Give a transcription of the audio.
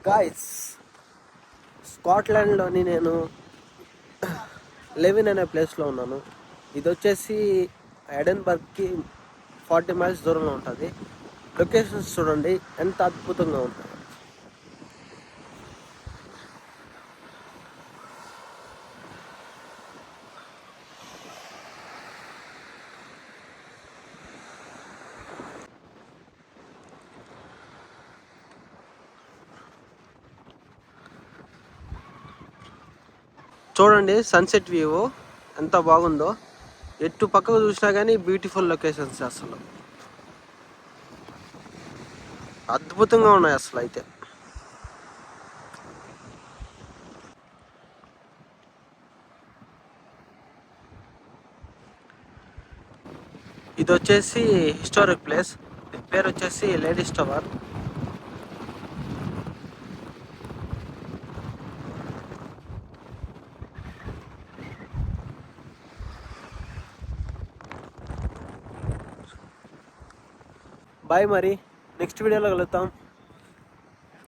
Guys, స్కాట్లాండ్లోని నేను Levin అనే ప్లేస్లో ఉన్నాను. ఇది వచ్చేసి ఎడెన్బర్గ్కి 40 మైల్స్ దూరంలో ఉంటుంది. లొకేషన్స్ చూడండి ఎంత అద్భుతంగా ఉంటుంది. చూడండి సన్సెట్ వ్యూ ఎంత బాగుందో. ఎటు పక్కకు చూసినా కానీ బ్యూటిఫుల్ లొకేషన్స్, అసలు అద్భుతంగా ఉన్నాయి అసలు. అయితే ఇది వచ్చేసి హిస్టారిక్ ప్లేస్. దీని పేరు వచ్చేసి లేడీస్ టవర్. బాయ్, మరి నెక్స్ట్ వీడియోలో కలుద్దాం.